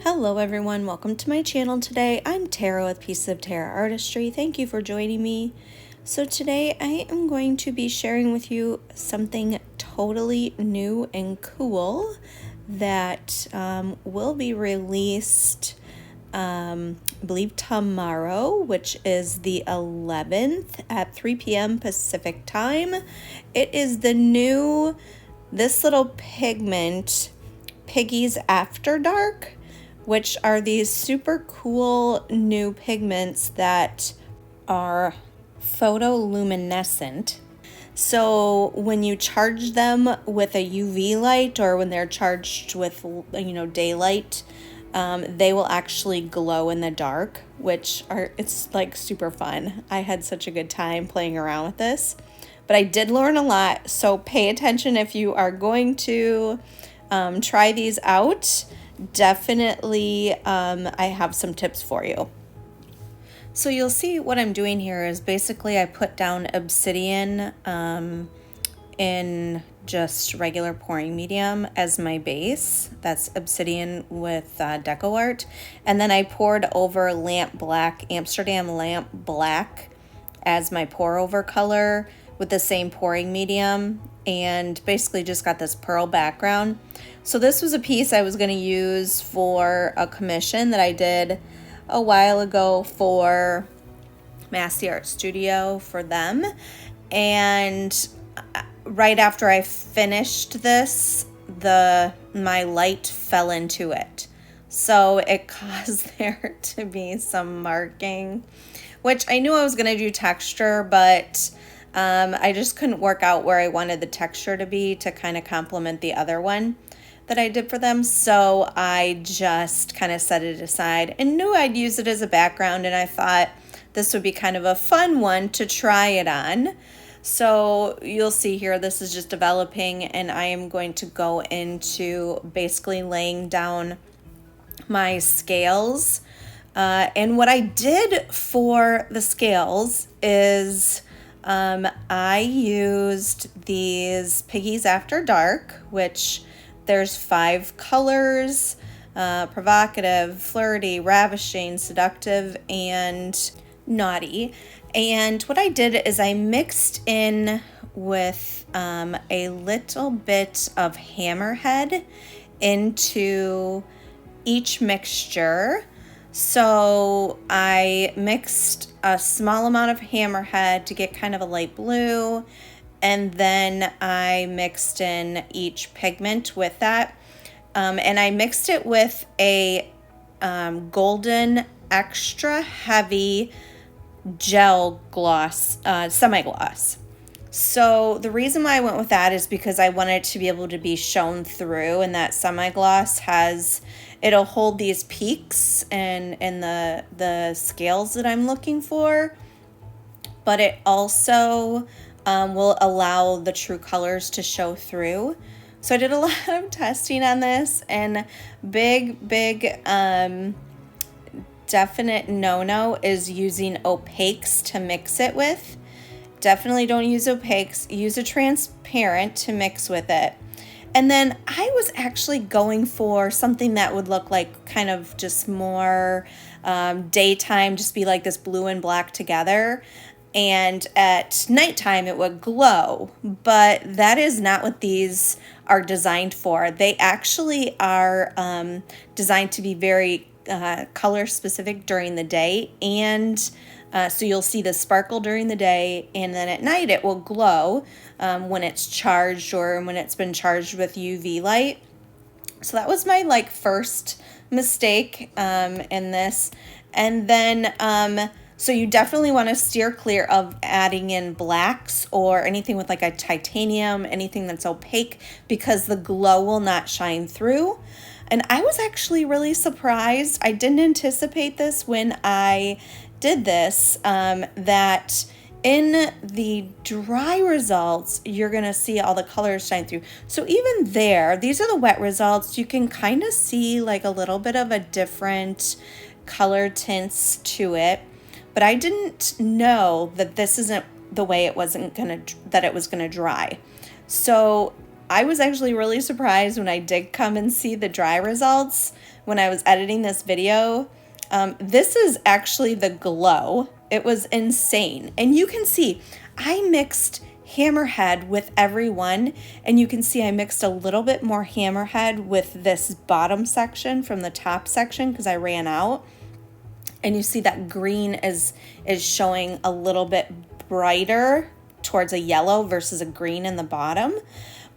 Hello everyone, welcome to my channel today. I'm Tara with Pieces of Tara Artistry. Thank you for joining me. So today I am going to be sharing with you something totally new and cool that will be released I believe tomorrow, which is the 11th at 3 p.m. Pacific time. It is the new, this little pigment, Piggies After Dark, which are these super cool new pigments that are photoluminescent. So when you charge them with a UV light or when they're charged with, daylight, they will actually glow in the dark, it's like super fun. I had such a good time playing around with this, but I did learn a lot. So pay attention if you are going to try these out. Definitely, I have some tips for you. So you'll see what I'm doing here is basically I put down obsidian in just regular pouring medium as my base. That's obsidian with deco art. And then I poured over lamp black, Amsterdam lamp black as my pour over color with the same pouring medium, and basically just got this pearl background. So this was a piece I was going to use for a commission that I did a while ago for Massey Art Studio for them. And right after I finished this, my light fell into it. So it caused there to be some marking, which I knew I was going to do texture, but I just couldn't work out where I wanted the texture to be to kind of complement the other one that I did for them. So I just kind of set it aside and knew I'd use it as a background, and I thought this would be kind of a fun one to try it on. So you'll see here, this is just developing, and I am going to go into basically laying down my scales. And what I did for the scales is I used these Piggies After Dark, which there's 5 colors: provocative, flirty, ravishing, seductive, and naughty. And what I did is I mixed in with a little bit of hammerhead into each mixture. So I mixed a small amount of hammerhead to get kind of a light blue, and then I mixed in each pigment with that. And I mixed it with a golden extra heavy gel gloss, semi-gloss. So the reason why I went with that is because I wanted to be able to be shown through, and that semi-gloss it'll hold these peaks and the scales that I'm looking for, but it also will allow the true colors to show through. So I did a lot of testing on this, and big definite no-no is using opaques to mix it with. Definitely don't use opaques. Use a transparent to mix with it. And then I was actually going for something that would look like kind of just more daytime, just be like this blue and black together. And at nighttime it would glow, but that is not what these are designed for. They actually are designed to be very color specific during the day, and so you'll see the sparkle during the day, and then at night it will glow when it's charged or when it's been charged with UV light. So that was my first mistake in this. And then so you definitely want to steer clear of adding in blacks or anything with like a titanium, anything that's opaque, because the glow will not shine through. And I was actually really surprised. I didn't anticipate this when I did this, that in the dry results, you're going to see all the colors shine through. So even there, these are the wet results. You can kind of see like a little bit of a different color tints to it. But I didn't know that this isn't the way it was going to dry. So I was actually really surprised when I did come and see the dry results, when I was editing this video. This is actually the glow. It was insane. And you can see I mixed Hammerhead with every one, and you can see I mixed a little bit more Hammerhead with this bottom section from the top section because I ran out. And you see that green is showing a little bit brighter towards a yellow versus a green in the bottom.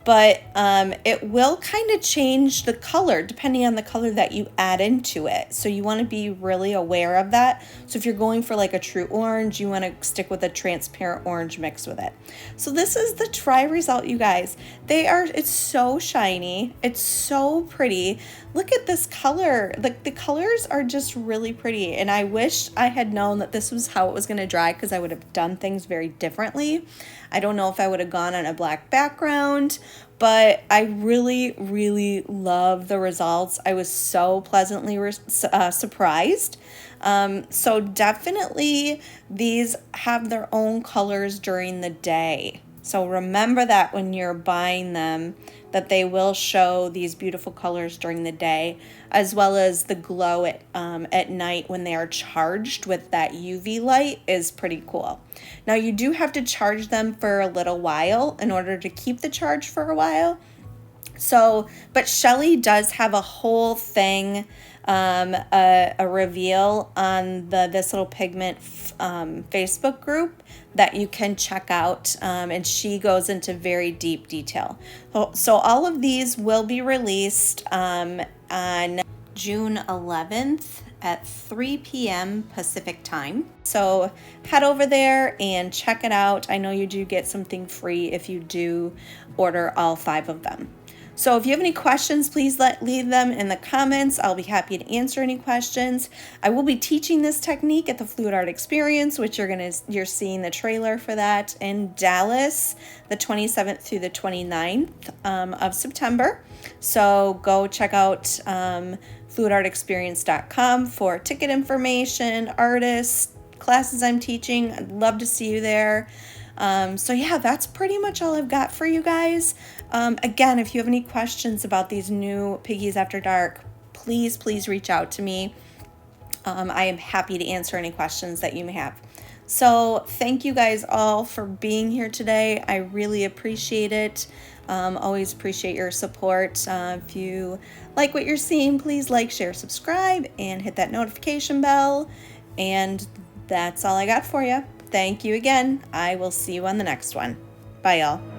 But it will kind of change the color depending on the color that you add into it. So you want to be really aware of that. So if you're going for like a true orange, you want to stick with a transparent orange mix with it. So this is the try result, you guys. It's so shiny. It's so pretty. Look at this color. Like the colors are just really pretty. And I wish I had known that this was how it was going to dry, because I would have done things very differently. I don't know if I would have gone on a black background, but I really, really love the results. I was so pleasantly surprised. So definitely these have their own colors during the day. So remember that when you're buying them, that they will show these beautiful colors during the day, as well as the glow at night when they are charged with that UV light is pretty cool. Now you do have to charge them for a little while in order to keep the charge for a while. So, but Shelly does have a whole thing, a reveal on the This Little Pigment Facebook group that you can check out, and she goes into very deep detail. So all of these will be released on June 11th at 3 p.m. Pacific time. So head over there and check it out. I know you do get something free if you do order all 5 of them. So if you have any questions, please leave them in the comments. I'll be happy to answer any questions. I will be teaching this technique at the Fluid Art Experience, which you're seeing the trailer for that in Dallas, the 27th through the 29th of September. So go check out fluidartexperience.com for ticket information, artists, classes I'm teaching. I'd love to see you there. So yeah, that's pretty much all I've got for you guys. Again, if you have any questions about these new Piggies After Dark, please reach out to me. I am happy to answer any questions that you may have. So thank you guys all for being here today. I really appreciate it. Always appreciate your support. If you like what you're seeing, please like, share, subscribe, and hit that notification bell. And that's all I got for you. Thank you again. I will see you on the next one. Bye, y'all.